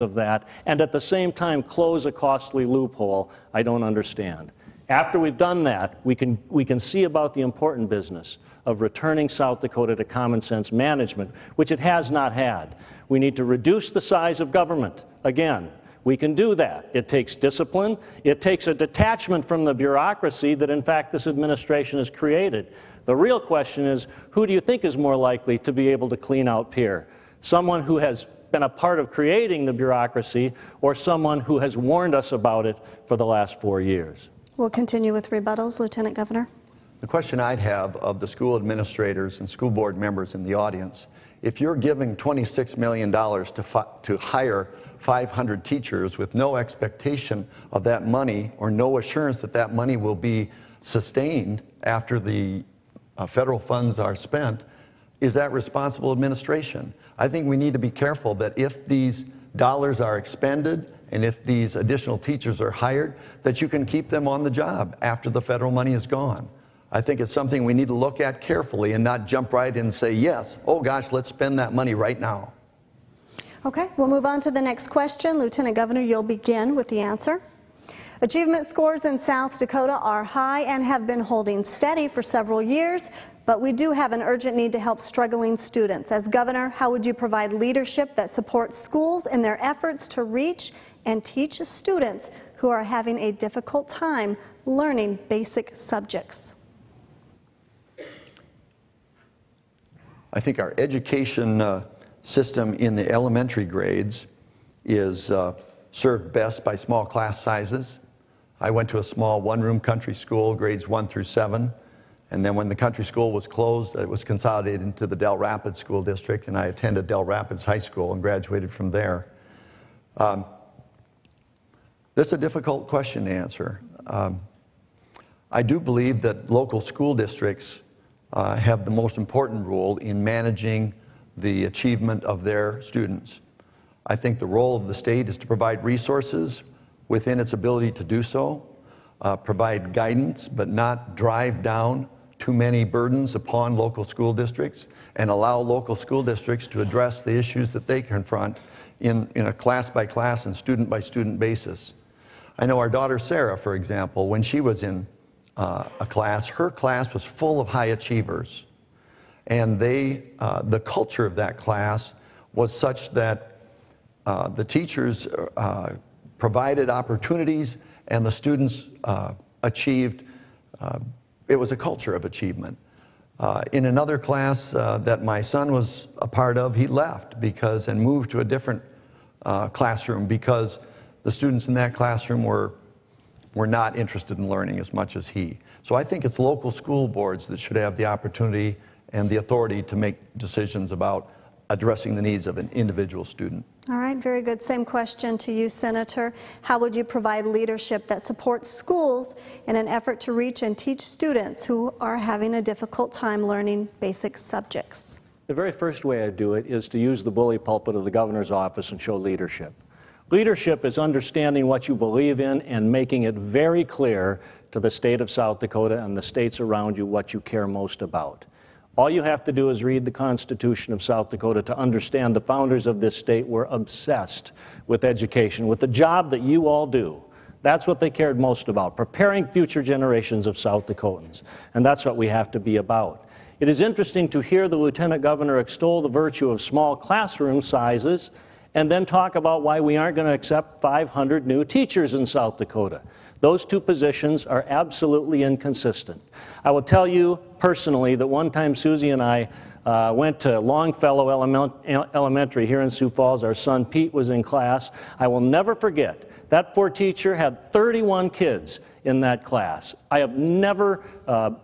of that, and at the same time close a costly loophole, I don't understand. After we've done that, we can see about the important business of returning South Dakota to common sense management, which it has not had. We need to reduce the size of government. Again, we can do that. It takes discipline. It takes a detachment from the bureaucracy that, in fact, this administration has created. The real question is, who do you think is more likely to be able to clean out Pierre? Someone who has been a part of creating the bureaucracy, or someone who has warned us about it for the last 4 years? We'll continue with rebuttals. Lieutenant Governor. The question I'd have of the school administrators and school board members in the audience, if you're giving $26 million to hire 500 teachers with no expectation of that money or no assurance that that money will be sustained after the federal funds are spent, is that responsible administration? I think we need to be careful that if these dollars are expended and if these additional teachers are hired, that you can keep them on the job after the federal money is gone. I think it's something we need to look at carefully and not jump right in and say, yes, oh gosh, let's spend that money right now. Okay, we'll move on to the next question. Lieutenant Governor, you'll begin with the answer. Achievement scores in South Dakota are high and have been holding steady for several years, but we do have an urgent need to help struggling students. As governor, how would you provide leadership that supports schools in their efforts to reach and teach students who are having a difficult time learning basic subjects? I think our education system in the elementary grades is served best by small class sizes. I went to a small one-room country school, grades 1 through 7, and then when the country school was closed, it was consolidated into the Del Rapids School District, and I attended Del Rapids High School and graduated from there. This is a difficult question to answer. I do believe that local school districts have the most important role in managing the achievement of their students. I think the role of the state is to provide resources within its ability to do so, provide guidance, but not drive down too many burdens upon local school districts, and allow local school districts to address the issues that they confront in a class-by-class and student-by-student basis. I know our daughter Sarah, for example, when she was in a class, her class was full of high achievers. And the culture of that class was such that the teachers provided opportunities and the students achieved. It was a culture of achievement. In another class that my son was a part of, he left and moved to a different classroom because the students in that classroom were not interested in learning as much as he. So I think it's local school boards that should have the opportunity and the authority to make decisions about addressing the needs of an individual student. All right, very good. Same question to you, Senator. How would you provide leadership that supports schools in an effort to reach and teach students who are having a difficult time learning basic subjects? The very first way I do it is to use the bully pulpit of the governor's office and show leadership. Leadership is understanding what you believe in and making it very clear to the state of South Dakota and the states around you what you care most about. All you have to do is read the Constitution of South Dakota to understand the founders of this state were obsessed with education, with the job that you all do. That's what they cared most about, preparing future generations of South Dakotans. And that's what we have to be about. It is interesting to hear the Lieutenant Governor extol the virtue of small classroom sizes and then talk about why we aren't going to accept 500 new teachers in South Dakota. Those two positions are absolutely inconsistent. I will tell you personally that one time Susie and I went to Longfellow Elementary here in Sioux Falls. Our son Pete was in class. I will never forget, that poor teacher had 31 kids in that class. I have never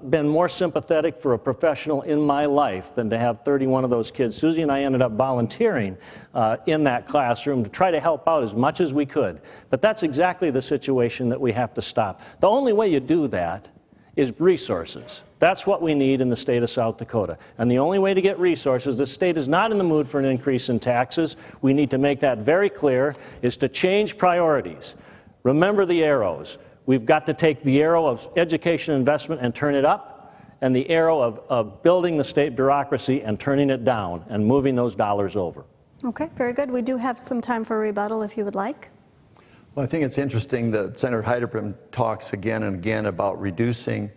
been more sympathetic for a professional in my life than to have 31 of those kids. Susie and I ended up volunteering in that classroom to try to help out as much as we could. But that's exactly the situation that we have to stop. The only way you do that is resources. That's what we need in the state of South Dakota. And the only way to get resources, the state is not in the mood for an increase in taxes. We need to make that very clear, is to change priorities. Remember the arrows. We've got to take the arrow of education investment and turn it up, and the arrow of building the state bureaucracy and turning it down and moving those dollars over. Okay, very good. We do have some time for rebuttal if you would like. Well, I think it's interesting that Senator Heidebrand talks again and again about reducing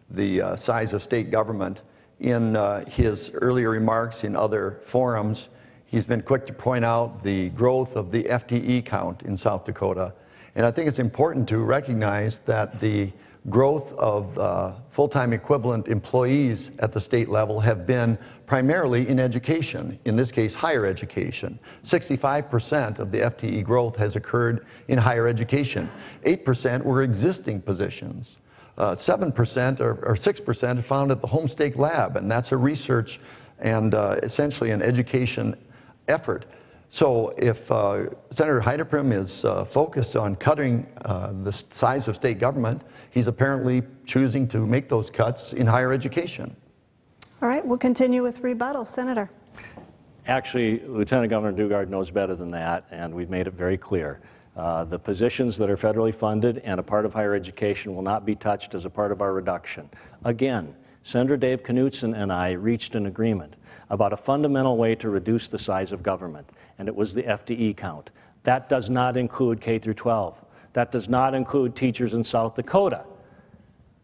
the size of state government. In his earlier remarks in other forums, he's been quick to point out the growth of the FTE count in South Dakota. And I think it's important to recognize that the growth of full-time equivalent employees at the state level have been primarily in education, in this case higher education. 65% of the FTE growth has occurred in higher education. 8% were existing positions. 7% or 6% are found at the home stake lab, and that's a research and essentially an education effort. So if Senator Heidebrand is focused on cutting the size of state government, he's apparently choosing to make those cuts in higher education. All right, we'll continue with rebuttal. Senator. Actually, Lieutenant Governor Dugard knows better than that, and we've made it very clear. The positions that are federally funded and a part of higher education will not be touched as a part of our reduction. Again, Senator Dave Knutson and I reached an agreement about a fundamental way to reduce the size of government, and it was the FTE count. That does not include K through 12. That does not include teachers in South Dakota.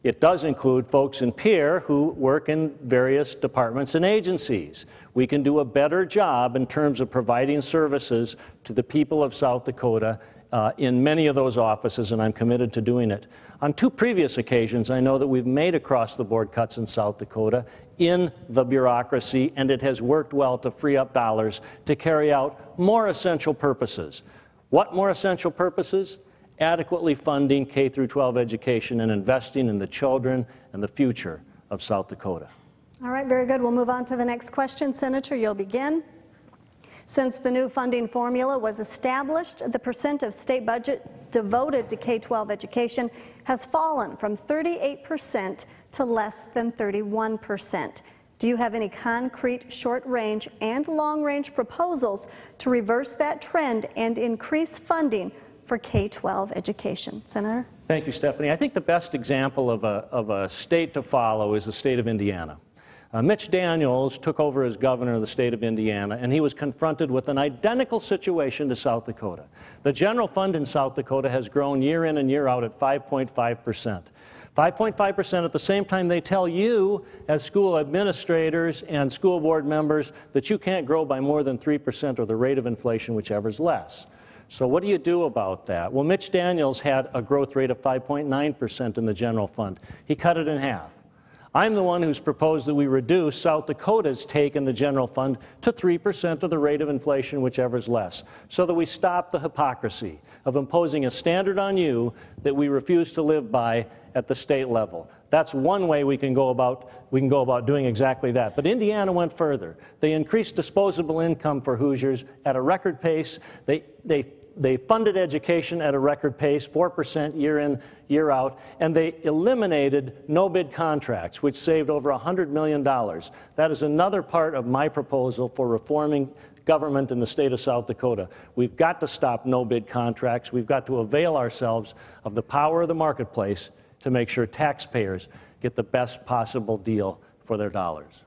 It does include folks in Pierre who work in various departments and agencies. We can do a better job in terms of providing services to the people of South Dakota in many of those offices, and I'm committed to doing it. On 2 previous occasions, I know that we've made across-the-board cuts in South Dakota in the bureaucracy, and it has worked well to free up dollars to carry out more essential purposes. What more essential purposes? Adequately funding K through 12 education and investing in the children and the future of South Dakota. All right, very good. We'll move on to the next question. Senator, you'll begin. Since the new funding formula was established, the percent of state budget devoted to K-12 education has fallen from 38% to less than 31%. Do you have any concrete short-range and long-range proposals to reverse that trend and increase funding for K-12 education? Senator? Thank you, Stephanie. I think the best example of a state to follow is the state of Indiana. Mitch Daniels took over as governor of the state of Indiana, and he was confronted with an identical situation to South Dakota. The general fund in South Dakota has grown year in and year out at 5.5%. 5.5% at the same time they tell you, as school administrators and school board members, that you can't grow by more than 3% or the rate of inflation, whichever's less. So what do you do about that? Well, Mitch Daniels had a growth rate of 5.9% in the general fund. He cut it in half. I'm the one who's proposed that we reduce South Dakota's take in the general fund to 3% of the rate of inflation, whichever's less, so that we stop the hypocrisy of imposing a standard on you that we refuse to live by at the state level. That's one way we can go about doing exactly that. But Indiana went further. They increased disposable income for Hoosiers at a record pace. They funded education at a record pace, 4% year in, year out, and they eliminated no-bid contracts, which saved over $100 million. That is another part of my proposal for reforming government in the state of South Dakota. We've got to stop no-bid contracts. We've got to avail ourselves of the power of the marketplace to make sure taxpayers get the best possible deal for their dollars.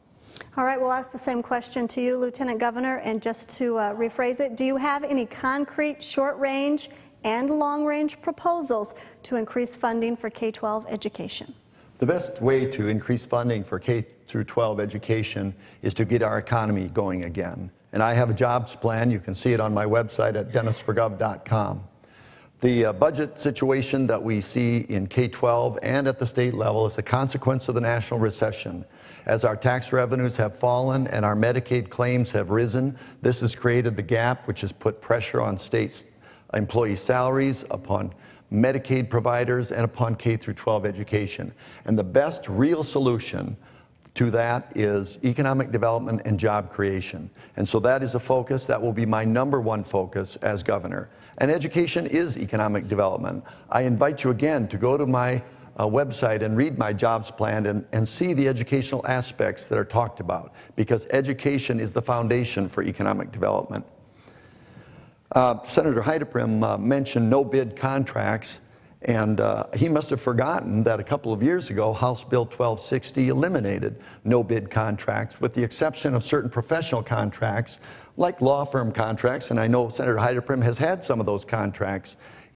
All right, we'll ask the same question to you, Lieutenant Governor, and just to rephrase it, do you have any concrete short-range and long-range proposals to increase funding for K-12 education? The best way to increase funding for K through 12 education is to get our economy going again. And I have a jobs plan. You can see it on my website at dennisforgov.com. The budget situation that we see in K-12 and at the state level is a consequence of the national recession. As our tax revenues have fallen and our Medicaid claims have risen, this has created the gap, which has put pressure on states' employee salaries, upon Medicaid providers, and upon K through 12 education. And the best real solution to that is economic development and job creation. And so that is a focus. That will be my #1 focus as governor. And education is economic development. I invite you again to go to my website and read my jobs plan and see the educational aspects that are talked about, because education is the foundation for economic development. Senator Heidebrand mentioned no-bid contracts, And he must have forgotten that a couple of years ago, House Bill 1260 eliminated no-bid contracts, with the exception of certain professional contracts, like law firm contracts, and I know Senator Heiderprim has had some of those contracts